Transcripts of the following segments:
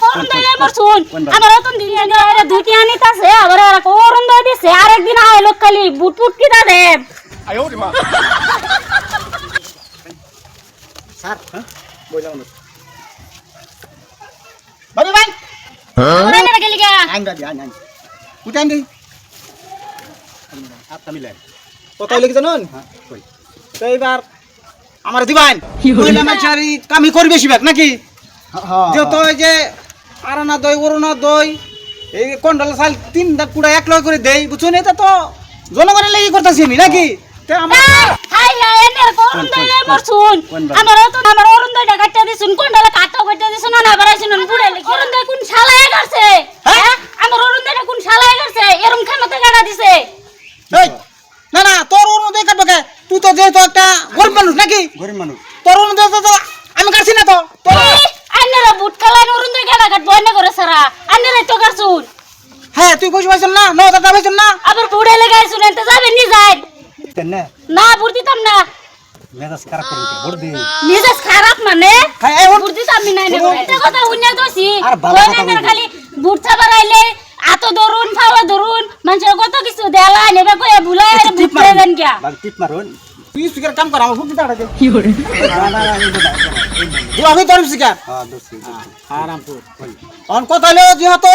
করুন দইলে মরছুন আমার অতন দিন আগে দুটি আনিতাছে আবার আর করুন দই দিছে আরেকদিন আইলো খালি বুটপুট কিটা দে আয়ো রে মা স্যার বইলাম না বাবু ভাই ওরে না গেলি গা আইন আইন উঠান দি আপনি মিলাই কত লিখে জানুন কই তো এবার আমার দিবান কইলা মাছারি কামি করবে বেশিরভাগ নাকি যে তো এই যে আরানা দই ওরনা দই এই কন্ডল সাল তিন দা কুড়া এক লয় করে দেই বুঝুন এটা তো জনগণের লাগি করতেছি আমি নাকি তে আমার হাই হাই এনে করুন দইলে মরছুন আমার অরুণ দইটা কাটতে দিছুন কোনডালে কাটও কাটতে দিছুন না বাড়াইছুন বুড়ে লিখি অরুণ দই কোন শালায় করছে হ্যাঁ আমার অরুণ দইটা কোন শালায় করছে এরকম খামতে কাটা দিছে এই না না তোর ওরনা দই কাটবে কে তুই তো যেহেতু একটা গরিব মানুষ নাকি গরিব মানুষ তোর ওরনা দই তো আমি কাটছি না তো তোর আন্নারা বুট কালান অরুণ দই কাটা কাট বন্ধ করে সারা আন্নারা তো করছুন হ্যাঁ তুই বসে পাইছ না ন দাদা পাইছ না আবার বুড়ে লাগাইছুন এতে যাবে নি যায় কেন না বুড় দিতাম না মেজাজ খারাপ করে বড় দি নিজেস খারাপ মানে হ্যাঁ এই বুড় দিতাম না না এটা কথা উন্না দোছি আর ভালো কথা কইনা খালি বুট চাবারাইলে আত ধরুন ফাওয়া ধরুন মানুষের কত কিছু দেলা নেবে কই ভুলাই আর বুট করে দেন কিয়া টিপ মারুন তুই শিকার কাম কর আমার ফুট দিতে আড়াতে কি করে না না তুই আমি তোর শিকার হ্যাঁ দোস্ত আরামপুর অন কথা হলো যেহেতু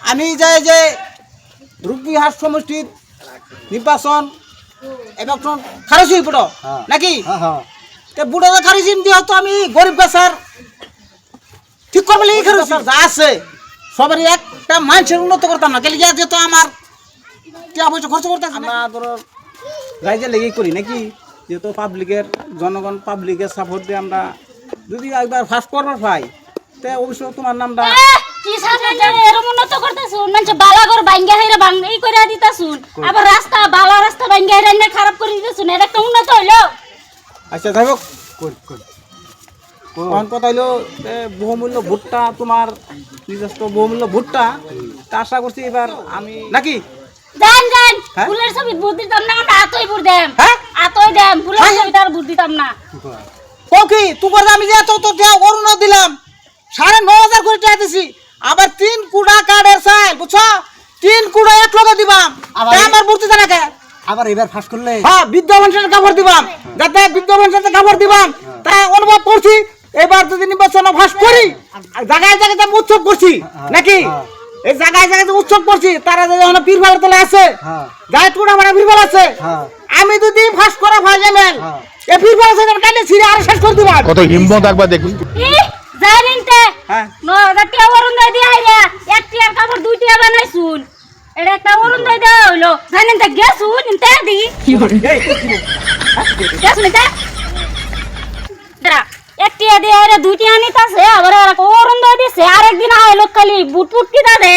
আমি যাই যে রূপবিহার সমষ্টির নির্বাচন এবং খারিজ পড়ো নাকি তে বুড়ো খারিজ যেহেতু আমি গরিব বেচার ঠিক করবে লাগি খারিজ যা আছে সবারই একটা মানুষের উন্নত করতাম না গেলে যেহেতু আমার টাকা পয়সা খরচ করতে আমরা ধরো রাইজে লেগেই করি নাকি যেহেতু পাবলিকের জনগণ পাবলিকের সাপোর্ট দিয়ে আমরা যদি একবার ফার্স্ট করবার পাই তে অবশ্যই তোমার নামটা কি সামনে যাবে এরকম উন্নত করতেছুন মানুষ বালাগর ভাঙ্গা হাইরা ভাঙ্গাই করে দিতাছুন আবার রাস্তা বালা রাস্তা ভাঙ্গা হাইরা না খারাপ করে দিতাছুন এটা একটা উন্নত হইলো আচ্ছা যাই হোক কোন কথা হইলো বহুমূল্য ভোটটা তোমার নিজস্ব বহুমূল্য ভোটটা তা আশা করছি এবার আমি নাকি জান জান হ্যাঁ? ফুলের ছবি বুট দিতাম না আমরা আতই বুট দেম হ্যাঁ? আতই দেম ফুলের ছবি তার বুট দিতাম না কি তোমার আমি যে তো অরুণ দিলাম 9,500 করে টাকা দিছি আবার 3 কুড়া কার্ডের চাই বুঝছো 3 কুড়া এক লগে দিবাম আমার বুঝতে জানা কে আবার এবার ফাঁস করলে হ্যাঁ বৃদ্ধ মানুষের কাপড় দিবাম যাতে বৃদ্ধ মানুষের কাপড় দিবাম তাই অনুভব করছি এবার যদি নির্বাচন ফাঁস করি জায়গায় জায়গায় উৎসব করছি নাকি এই জায়গায় জায়গায় উৎসব করছি তারা যখন পীরবালের তলে আছে গায়ে টুড়া মারা পীরবাল আছে আমি যদি ফাঁস করা ভাই জানেন এই পীরবাল আছে কাটে ছিঁড়ে আর শেষ করে দিবাম কত হিম্মত একবার দেখুন জানেন তে হ্যাঁ 9,000 টাকা অরুণ দই দিয়ে আইরা এক টিয়ার কাপড় 2 টিয়া বানাইছুন এটা একটা অরুণ দই দেওয়া হইলো জানেন তে গেছুন ইনতে দি কি করে এই গেছুন ইনতে দরা এক টিয়া দিয়ে আইরা 2 টিয়া নিতাছে আবার আর অরুণ দই দিছে আরেকদিন আইলো খালি বুটপুট কিটা দে